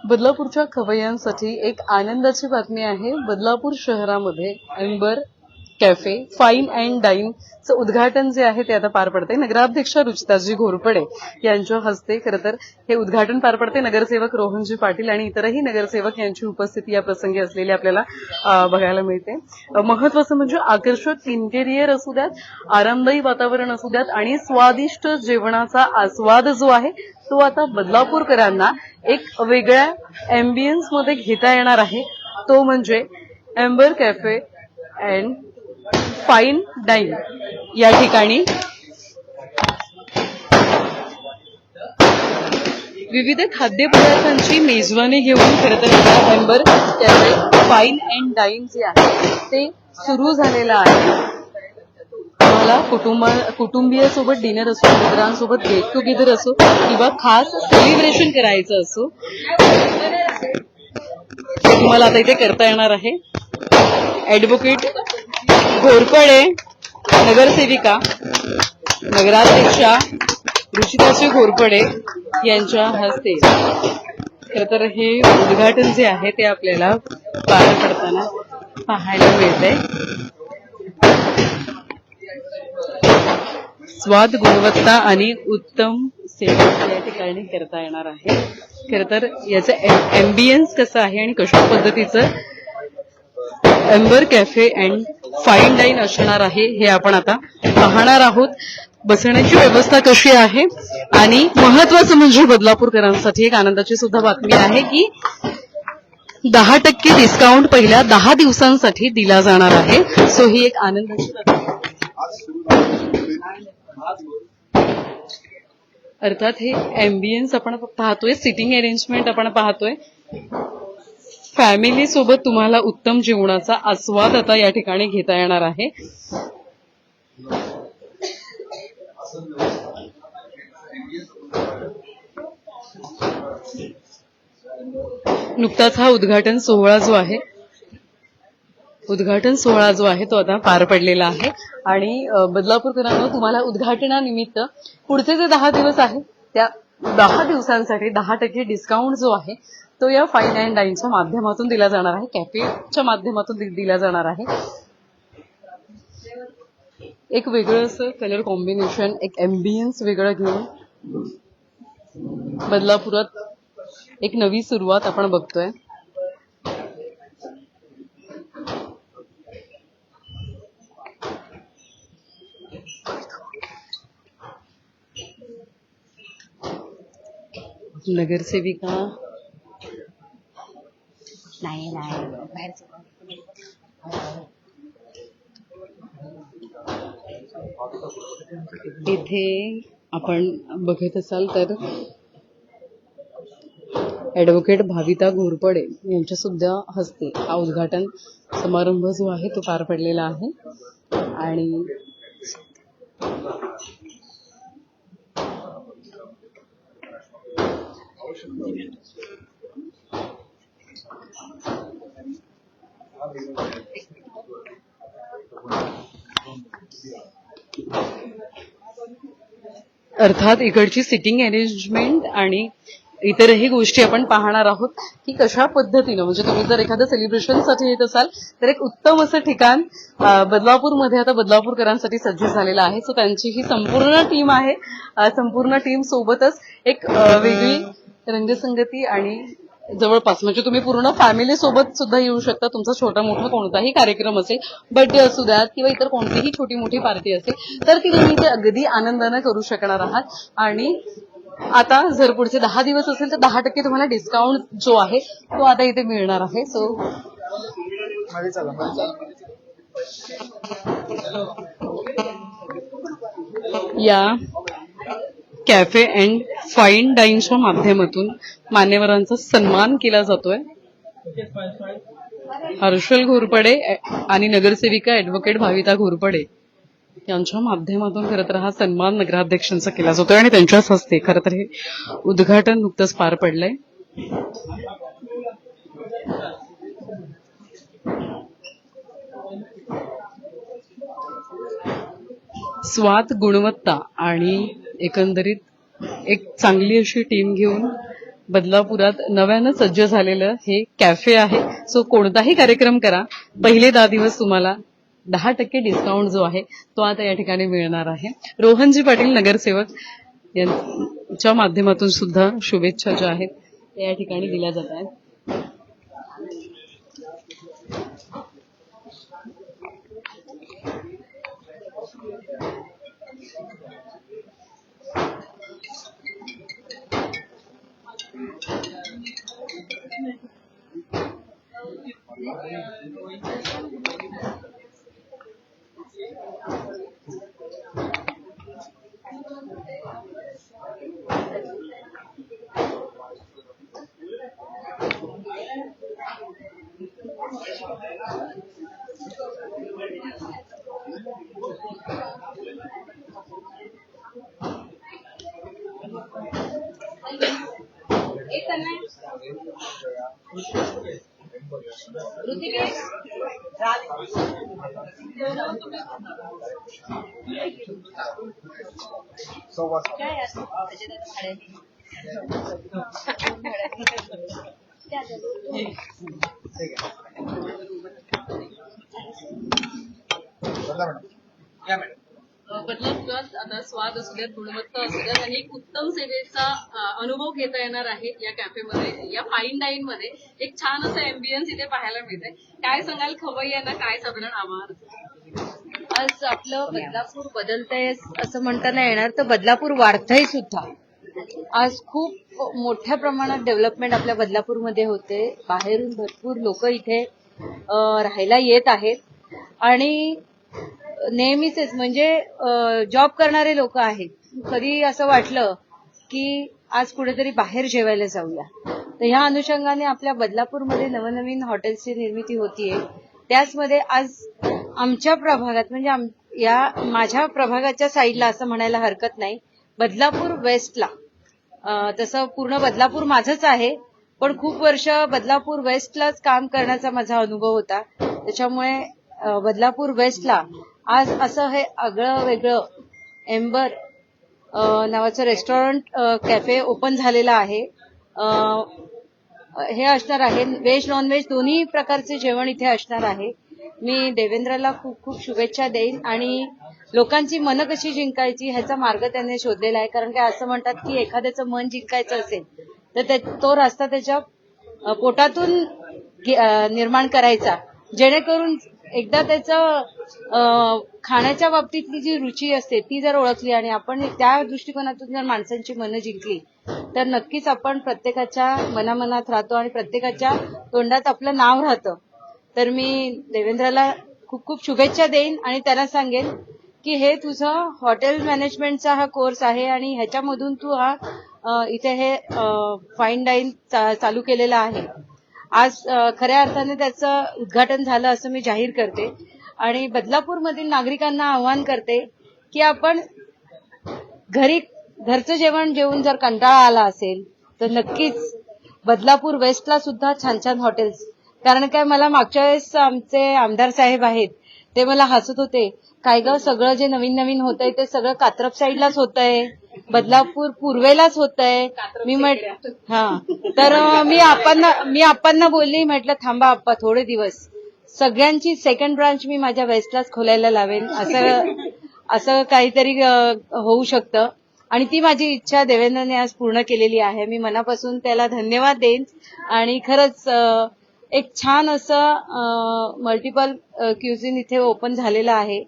बदलापूरच्या खवय्यांसाठी एक आनंदाची बातमी आहे। बदलापूर शहरामध्ये एम्बर कॅफे फाईन अँड डाईनचं उद्घाटन जे आहे ते आता पार पडते। नगराध्यक्ष रुचिताजी घोरपडे यांच्या हस्ते खरं तर हे उद्घाटन पार पडते। नगरसेवक रोहनजी पाटील आणि इतरही नगरसेवक यांची उपस्थिती या प्रसंगी असलेली आपल्याला बघायला मिळते। महत्वाचं म्हणजे आकर्षक इंटेरियर असू द्यात, आरामदायी वातावरण असू द्यात आणि स्वादिष्ट जेवणाचा आस्वाद जो आहे तो आता बदलापूरकरांना एक वेगळ्या अँबियन्स मध्ये घेता येणार आहे। तो म्हणजे amber cafe and fine dine या ठिकाणी विविध खाद्यपदार्थांची मेजवानी घेऊन खरं तर amber cafe fine and dine जे आहे ते सुरू झालेलं आहे। तुम्हाला कुटुंबियासोबत डिनर असो, मित्रांसोबत गेट टुगेदर असो किंवा खास सेलिब्रेशन करायचं असो ते तुम्हाला आता इथे करता येणार आहे। ऍडव्होकेट घोरपडे, नगरसेविका नगराध्यक्षा रुचिताजी घोरपडे यांच्या हस्ते खरं तर हे उद्घाटन जे आहे ते आपल्याला पार पडताना पाहायला मिळतंय। स्वाद, गुणवत्ता आणि उत्तम सेवा या ठिकाणी करता येणार आहे। खरं तर याचं अँबियन्स कसं आहे आणि कशा पद्धतीचं amber cafe and fine dine असणार आहे हे आपण आता पाहणार आहोत। बसण्याची व्यवस्था कशी आहे आणि महत्वाचं म्हणजे बदलापूरकरांसाठी एक आनंदाची सुद्धा बातमी आहे की 10% डिस्काउंट पहिल्या 10 दिवसांसाठी दिला जाणार आहे। सो ही एक आनंदाची अर्थात हे अँबियन्स आपण पाहतोय, सिटिंग अरेंजमेंट आपण पाहतोय। फॅमिली सोबत तुम्हाला उत्तम जेवणाचा आस्वाद आता या ठिकाणी घेता येणार आहे। नुकताच हा उद्घाटन सोहळा जो आहे तो आता पार पडलेला आहे आणि बदलापूरकरांना तुम्हाला उद्घाटनानिमित्त पुढचे जे 10 दिवस आहे त्या 10 दिवसांसाठी 10% डिस्काउंट जो आहे तो या फाईन अँड डाईनच्या माध्यमातून दिला जाणार आहे, कॅफेच्या माध्यमातून दिला जाणार आहे। एक वेगळं असं कलर कॉम्बिनेशन, एक अँबियन्स वेगळं घेऊन बदलापुरात एक नवी सुरुवात आपण बघतोय। नगरसेविका इथे आपण बघत असाल तर ऍडव्होकेट भाविता घोरपडे यांच्या सुद्धा हस्ते हा उद्घाटन समारंभ जो आहे तो पार पडलेला आहे आणि अर्थात इकडची सिटिंग अरेंजमेंट आणि इतरही गोष्टी आपण पाहणार आहोत की कशा पद्धतीनं म्हणजे तुम्ही जर एखाद्या सेलिब्रेशनसाठी येत असाल तर एक उत्तम असं ठिकाण बदलापूरमध्ये आता बदलापूरकरांसाठी सज्ज झालेलं आहे। सो त्यांची ही संपूर्ण टीम आहे। संपूर्ण टीम सोबतच एक वेगळी रंगसंगती आणि जवळपास म्हणजे तुम्ही पूर्ण फॅमिली सोबत सुद्धा येऊ शकता। तुमचा छोटा मोठा कोणताही कार्यक्रम असेल, बर्थडे असू द्यात किंवा इतर कोणतीही छोटी मोठी पार्टी असेल तर ती तुम्ही ते अगदी आनंदाने करू शकणार आहात। आणि आता जर पुढचे 10 दिवस असेल तर 10% तुम्हाला डिस्काउंट जो आहे तो आता इथे मिळणार आहे। सो या कॅफे अँड फाईन डाईनच्या माध्यमातून मान्यवरांचा सन्मान केला जातोय। हर्षल घोरपडे आणि नगरसेविका ऍडव्होकेट भाविता घोरपडे यांच्या माध्यमातून खरं तर हा सन्मान नगराध्यक्षांचा केला जातोय आणि त्यांच्याच हस्ते खरं तर हे उद्घाटन नुकतंच पार पडलंय। स्वाद, गुणवत्ता आणि एकंदरीत एक चांगली अशी टीम घेऊन बदलापुरात नव्यानं सज्ज झालेलं हे कॅफे आहे. सो कोणताही कार्यक्रम करा, पहिले 10 दिवस तुम्हाला 10% डिस्काउंट जो आहे तो आता या ठिकाणी मिळणार आहे. रोहनजी पाटील नगरसेवक यांच्या माध्यमातून सुद्धा शुभेच्छा ज्या आहेत त्या या ठिकाणी दिल्या जात आहेत. बदलापुरात आता स्वाद असू द्यात, गुणवत्ता असू द्यात आणि एक उत्तम सेवेचा अनुभव घेता येणार आहे. या कॅफेमध्ये, या फाईन डाईन मध्ये एक छान असं एम्बियन्स इथे पाहायला मिळतंय. काय सांगाल खवय्यांना, काय साधारण आभार? आज आपलं बदलापूर बदलतंय असं म्हणता नाही येणार, तर बदलापूर वाढतंय सुद्धा. आज खूप मोठ्या प्रमाणात डेव्हलपमेंट आपल्या बदलापूरमध्ये होते. बाहेरून भरपूर लोक इथे राहायला येत आहेत आणि नेहमीच म्हणजे जॉब करणारे लोक आहेत. कधी असं वाटलं की आज कुठेतरी बाहेर जेवायला जाऊया, तर ह्या अनुषंगाने आपल्या बदलापूरमध्ये नवनवीन हॉटेल्सची निर्मिती होतीये. त्याचमध्ये आज आमच्या प्रभागात म्हणजे या माझ्या प्रभागाच्या साईडला असं म्हणायला हरकत नाही, बदलापूर वेस्टला, तसं पूर्ण बदलापूर माझंच आहे, पण खूप वर्ष बदलापूर वेस्टलाच काम करण्याचा माझा अनुभव होता. त्याच्यामुळे बदलापूर वेस्टला आज असं हे आगळं वेगळं एम्बर नावाचं रेस्टॉरंट कॅफे ओपन झालेलं आहे. हे असणार आहे व्हेज नॉनव्हेज दोन्ही प्रकारचे जेवण इथे असणार आहे. मी देवेंद्रला खूप खूप शुभेच्छा देईन आणि लोकांची मनं कशी जिंकायची ह्याचा मार्ग त्याने शोधलेला आहे. कारण काय असं म्हणतात की एखाद्याचं मन जिंकायचं असेल तर तो रस्ता त्याच्या पोटातून निर्माण करायचा, जेणेकरून एकदा त्याचं खाण्याच्या बाबतीतली जी रुची असते ती जर ओळखली आणि आपण त्या दृष्टिकोनातून जर माणसांची मनं जिंकली तर नक्कीच आपण प्रत्येकाच्या मनामनात राहतो आणि प्रत्येकाच्या तोंडात आपलं नाव राहतं. तर मी देवेंद्रला खूप खूप शुभेच्छा देईन आणि त्याला सांगेन की हे तुझं हॉटेल मॅनेजमेंटचा हा कोर्स आहे आणि ह्याच्यामधून तू इथे हे फाईन डाईन चालू केलेला आहे. आज खऱ्या अर्थाने त्याचं उद्घाटन झालं असं मी जाहीर करते आणि बदलापूरमधील नागरिकांना आवाहन करते की आपण घरचं जेवण जेवून जर कंटाळा आला असेल तर नक्कीच बदलापूर वेस्टला सुद्धा छान छान हॉटेल्स, कारण काय मला मागच्या वेळेस आमचे आमदार साहेब आहेत ते मला हसत होते, काय ग सगळं जे नवीन नवीन होतंय ते सगळं कात्रप साईडलाच होतंय, बदलापूर पूर्वेलाच होतंय. मी तर मी आप्पांना बोलली, म्हटलं थांबा आप्पा थोडे दिवस, सगळ्यांची सेकंड ब्रांच मी माझ्या वेस्टलाच खोलायला लावेन, असं काहीतरी होऊ शकतं. आणि ती माझी इच्छा देवेंद्रने आज पूर्ण केलेली आहे. मी मनापासून त्याला धन्यवाद देईन आणि खरंच एक छान असं मल्टिपल क्युझिन इथे ओपन झालेलं आहे.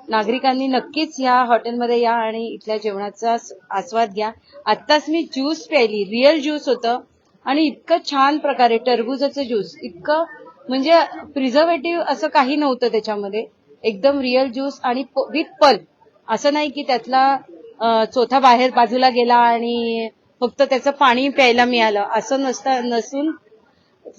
नागरिकांनी नक्कीच ह्या हॉटेलमध्ये या आणि इथल्या जेवणाचा आस्वाद घ्या. आत्ताच मी ज्यूस प्यायली, रिअल ज्यूस होतं आणि इतकं छान प्रकारे टरबुजाचं ज्यूस, इतकं म्हणजे प्रिझर्वेटिव्ह असं काही नव्हतं त्याच्यामध्ये, एकदम रिअल ज्यूस आणि विथ पल्प. असं नाही की त्यातला चोथा बाहेर बाजूला गेला आणि फक्त त्याचं पाणी प्यायला मिळालं, असं नसून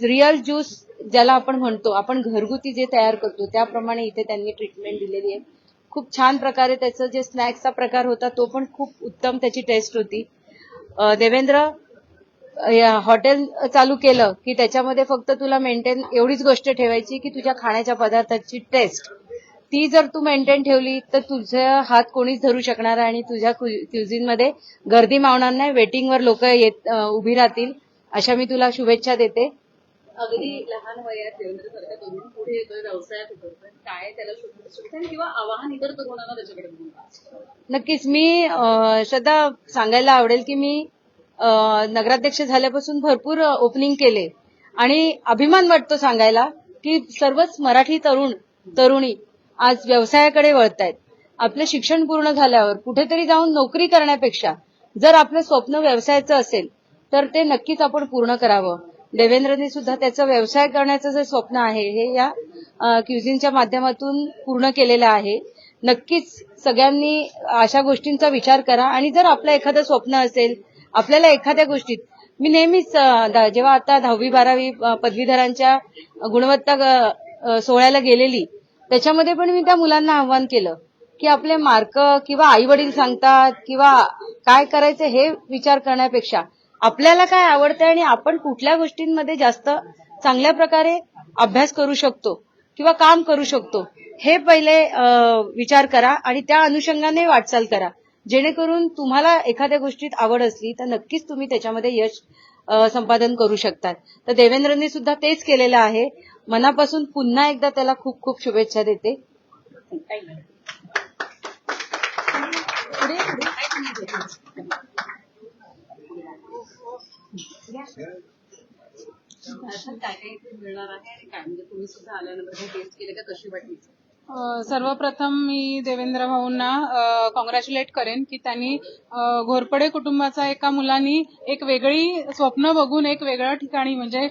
रिअल ज्यूस ज्याला आपण म्हणतो, आपण घरगुती जे तयार करतो त्याप्रमाणे इथे त्यांनी ट्रीटमेंट दिलेली आहे. खूप छान प्रकारे त्याचं जे स्नॅक्सचा प्रकार होता तो पण खूप उत्तम त्याची टेस्ट होती. देवेंद्र, हॉटेल चालू केलं की त्याच्यामध्ये फक्त तुला मेंटेन एवढीच गोष्ट ठेवायची की तुझ्या खाण्याच्या पदार्थाची टेस्ट, ती जर तू मेंटेन ठेवली तर तुझे हात कोणीच धरू शकणार आणि तुझ्या क्युझिनमध्ये गर्दी मावणार नाही, वेटिंगवर लोक उभी राहतील अशा मी तुला शुभेच्छा देते. अगदी लहान वयात देवेंद्रसारखा तरुण पुढे येतोय, व्यवसायात उतरतोय, काय त्याला शुभेच्छा किंवा आवाहन इतर तरुणांना त्याच्याकडे म्हणून? नक्कीच मी श्रद्धा सांगायला आवडेल की मी नगराध्यक्ष झाल्यापासून भरपूर ओपनिंग केले आणि अभिमान वाटतो सांगायला की सर्वच मराठी तरुणी आज व्यवसायाकडे वळतायत. आपलं शिक्षण पूर्ण झाल्यावर कुठेतरी जाऊन नोकरी करण्यापेक्षा जर आपलं स्वप्न व्यवसायाचं असेल तर ते नक्कीच आपण पूर्ण करावं. देवेंद्रने सुद्धा त्याचं व्यवसाय करण्याचं जे स्वप्न आहे हे या क्युझिनच्या माध्यमातून पूर्ण केलेलं आहे. नक्कीच सगळ्यांनी अशा गोष्टींचा विचार करा आणि जर आपलं एखादं स्वप्न असेल, आपल्याला एखाद्या गोष्टीत, मी नेहमीच जेव्हा आता 10वी 12वी पदवीधरांच्या गुणवत्ता सोहळ्याला गेलेली त्याच्यामध्ये पण मी त्या मुलांना आव्हान केलं की आपले मार्क किंवा आई वडील सांगतात किंवा काय करायचं हे विचार करण्यापेक्षा आपल्याला काय आवडतंय आणि आपण कुठल्या गोष्टींमध्ये जास्त चांगल्या प्रकारे अभ्यास करू शकतो किंवा काम करू शकतो हे पहिले विचार करा आणि त्या अनुषंगाने वाटचाल करा. जेणेकरून तुम्हाला एखाद्या गोष्टीत आवड असली तर नक्कीच तुम्ही त्याच्यामध्ये यश संपादन करू शकतात. तर देवेंद्रने सुद्धा तेच केलेलं आहे. मनापासून पुन्हा एकदा त्याला खूप खूप शुभेच्छा देते. सर्वप्रथम मी देवेंद्र भाऊंना कॉंग्रॅच्युलेट करेन की त्यांनी घोरपडे कुटुंबाचा एका मुलांनी एक वेगळी स्वप्न बघून एक वेगळ्या ठिकाणी म्हणजे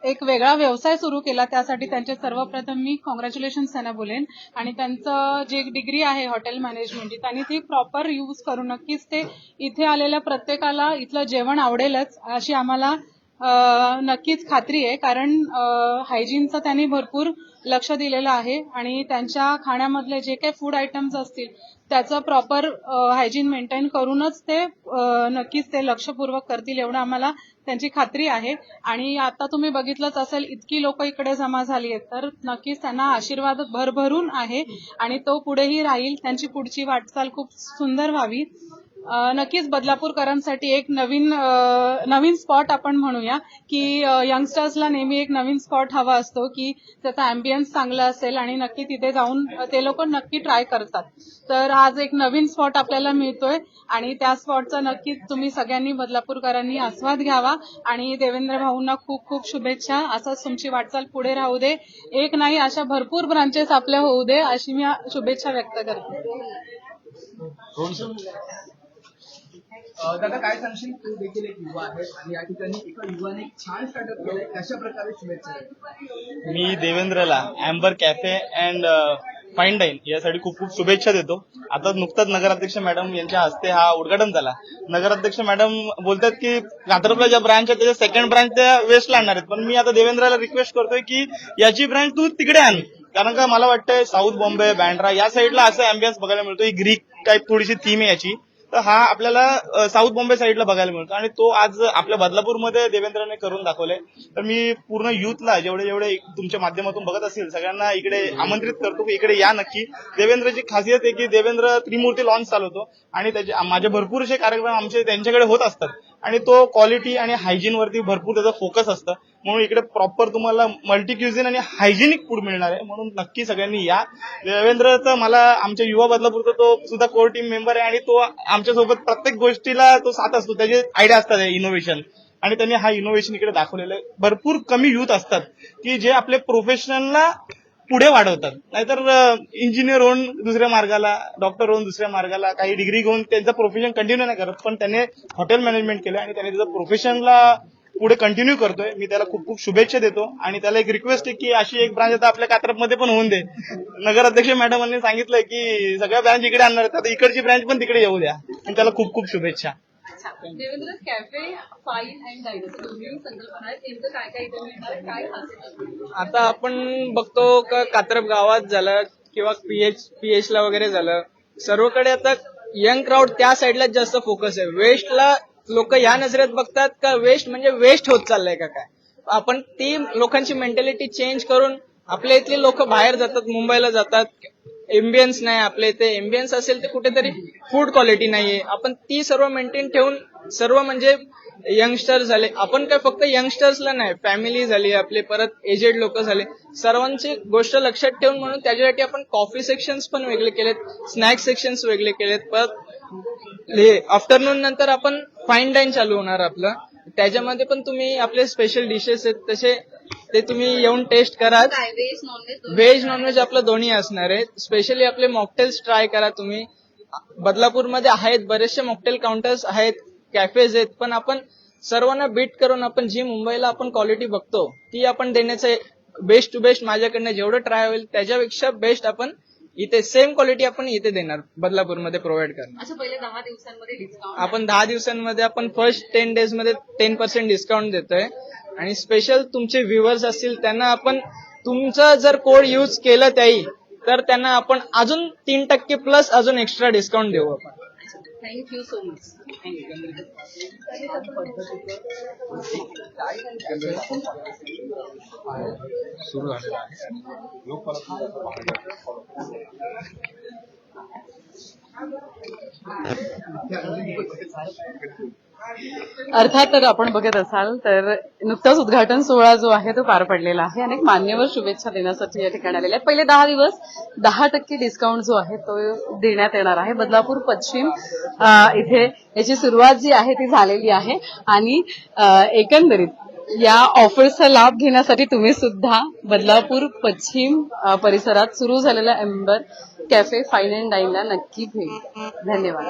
एक वेगळा व्यवसाय सुरू केला. त्यासाठी त्यांचे सर्वप्रथम मी कॉंग्रॅच्युलेशन्स त्यांना बोलेन. आणि त्यांचं जे डिग्री आहे हॉटेल मॅनेजमेंटची त्यांनी ती प्रॉपर यूज करून नक्कीच ते इथे आलेल्या प्रत्येकाला इथलं जेवण आवडेलच अशी आम्हाला नक्कीच खात्री आहे. कारण हायजीनचं त्यांनी भरपूर लक्ष दिलेलं आहे आणि त्यांच्या खाण्यामधले जे काही फूड आयटम्स असतील त्याचं प्रॉपर हायजीन मेंटेन करूनच ते नक्कीच ते लक्षपूर्वक करतील एवढं आम्हाला त्यांची खात्री आहे. आणि आता तुम्ही बघितलंच असेल इतकी लोक इकडे जमा झाली आहेत तर नक्कीच त्यांना आशीर्वाद भरभरून आहे आणि तो पुढेही राहील. त्यांची पुढची वाटचाल खूप सुंदर व्हावी. नक्कीच बदलापूरकरांसाठी एक नवीन स्पॉट आपण म्हणूया की यंगस्टर्सला नेहमी एक नवीन स्पॉट हवा असतो की त्याचा अँबियन्स चांगला असेल आणि नक्की तिथे जाऊन ते लोक नक्की ट्राय करतात. तर आज एक नवीन स्पॉट आपल्याला मिळतोय आणि त्या स्पॉटचा नक्कीच तुम्ही सगळ्यांनी बदलापूरकरांनी आस्वाद घ्यावा आणि देवेंद्र भाऊंना खूप खूप शुभेच्छा. असंच तुमची वाटचाल पुढे राहू दे. एक नाही अशा भरपूर ब्रांचेस आपल्या होऊ दे अशी मी शुभेच्छा व्यक्त करते. दादा काय सांगशील, तू देखील एक युवा आहे आणि या ठिकाणी एका युवाने एक छान स्टार्टअप केलंय, कशा प्रकारे शुभेच्छा? मी देवेंद्रला Amber cafe and fine dine यासाठी खूप खूप शुभेच्छा देतो. आता नुकताच नगराध्यक्ष मॅडम यांच्या हस्ते हा उद्घाटन झाला. नगराध्यक्ष मॅडम बोलतात की कात्रपला ज्या ब्रांच आहे त्याच्या सेकंड ब्रांच त्या वेस्टला आणणार आहेत, पण मी आता देवेंद्रला रिक्वेस्ट करतोय की याची ब्रांच तू तिकडे आण. कारण का मला वाटतंय साऊथ बॉम्बे बँड्रा या साईडला असं अँबियन्स बघायला मिळतो. ही ग्रीक टाईप थोडीशी थीम आहे याची, तर हा आपल्याला साऊथ बॉम्बे साईडला बघायला मिळतो आणि तो आज आपल्या बदलापूरमध्ये देवेंद्रने करून दाखवलाय. तर मी पूर्ण युथला जेवढे तुमच्या माध्यमातून बघत असतील सगळ्यांना इकडे आमंत्रित करतो की इकडे या नक्की. देवेंद्रची खासियत आहे की देवेंद्र त्रिमूर्ती लॉन्च चालवतो आणि माझे भरपूरसे कार्यक्रम आमचे त्यांच्याकडे होत असतात आणि तो क्वालिटी आणि हायजीन वरती भरपूर त्याचा फोकस असतं. म्हणून इकडे प्रॉपर तुम्हाला मल्टी क्युझिन आणि हायजेनिक फूड मिळणार आहे. म्हणून नक्की सगळ्यांनी या. देवेंद्रचं मला आमच्या युवा बदलापूरचा तो सुद्धा कोर टीम मेंबर आहे आणि तो आमच्यासोबत प्रत्येक गोष्टीला तो साथ असतो. त्याचे आयडिया असतात इनोव्हेशन आणि त्यांनी हा इनोव्हेशन इकडे दाखवलेलं आहे. भरपूर कमी युथ असतात की जे आपले प्रोफेशनला पुढे वाढवतात. नाहीतर इंजिनियर होऊन दुसऱ्या मार्गाला, डॉक्टर होऊन दुसऱ्या मार्गाला, काही डिग्री घेऊन त्यांचं प्रोफेशन कंटिन्यू नाही करत, पण त्याने हॉटेल मॅनेजमेंट केलं आणि त्याने त्याचं प्रोफेशनला पुढे कंटिन्यू करतोय. मी त्याला खूप खूप शुभेच्छा देतो आणि त्याला एक रिक्वेस्ट आहे की अशी एक ब्रांच आता आपल्या कात्रपमध्ये पण होऊन दे. नगराध्यक्ष मॅडमांनी सांगितलंय की सगळ्या ब्रांच इकडे आणणार आहेत, आता इकडची ब्रांच पण तिकडे येऊ द्या. आणि त्याला खूप खूप शुभेच्छा. Devendra, cafe fine and dine असं दोन्ही संकल्पना आहेत, नेमकं काय काय इथे मिळणार, काय खासियत? आता आपण बघतो का कात्रप गावात झालं किंवा पीएच ला वगैरे झालं, सर्वकडे आता यंग क्राऊड त्या साईडलाच जास्त फोकस आहे. वेस्टला लोक या नजरेत बघतात का वेस्ट म्हणजे वेस्ट होत चाललंय का काय. आपण ती लोकांची मेंटॅलिटी चेंज करून आपल्या इथले लोक बाहेर जातात, मुंबईला जातात. एम्बियन्स नाही आपल्या इथे, एम्बियन्स असेल तर कुठेतरी फूड क्वालिटी नाहीये. आपण ती सर्व मेंटेन ठेवून सर्व म्हणजे यंगस्टर झाले, आपण काय फक्त यंगस्टर्सला नाही, फॅमिली झाली आपले, परत एजेड लोक झाले, सर्वांची गोष्ट लक्षात ठेवून म्हणून त्याच्यासाठी आपण कॉफी सेक्शन्स पण वेगळे केलेत, स्नॅक्स सेक्शन्स वेगळे केलेत. परत आफ्टरनून नंतर आपण फाईन डाईन चालू होणार आपलं, त्याच्यामध्ये पण तुम्ही आपले स्पेशल डिशेस आहेत तसे ते तुम्ही येऊन टेस्ट करा. व्हेज नॉनव्हेज आपलं दोन्ही असणार आहे. स्पेशली आपले मॉकटेल्स ट्राय करा तुम्ही. बदलापूरमध्ये आहेत बरेचसे मॉकटेल काउंटर्स आहेत, कॅफेज आहेत, पण आपण सर्वांना बीट करून आपण जी मुंबईला आपण क्वालिटी बघतो ती आपण देण्याचं बेस्ट टू बेस्ट माझ्याकडनं जेवढं ट्राय होईल त्याच्यापेक्षा बेस्ट आपण इथे सेम क्वालिटी आपण इथे देणार, बदलापूरमध्ये प्रोव्हाइड करणार. असं पहिले 10 दिवसांमध्ये डिस्काउंट आपण 10 दिवसांमध्ये आपण फर्स्ट 10 डेज मध्ये 10% डिस्काउंट देतोय. आणि स्पेशल तुमचे व्ह्युअर्स असतील त्यांना आपण तुमचं जर कोड यूज केलं त्याही तर त्यांना आपण अजून 3% प्लस अजून एक्स्ट्रा डिस्काउंट देऊ आपण. Thank you so much. अर्थात तर आपण बघत असाल तर नुकताच उद्घाटन सोहळा जो आहे तो पार पडलेला आहे. अनेक मान्यवर शुभेच्छा देण्यासाठी या ठिकाणी आलेले आहेत. पहिले 10 दिवस 10% डिस्काउंट जो आहे तो देण्यात येणार आहे. बदलापूर पश्चिम इथे याची सुरुवात जी आहे ती झालेली आहे आणि एकंदरीत या ऑफर्सचा लाभ घेण्यासाठी तुम्ही सुद्धा बदलापूर पश्चिम परिसरात सुरू झालेल्या एम्बर कॅफे फाईन अँड डाईनला नक्की भेट. धन्यवाद.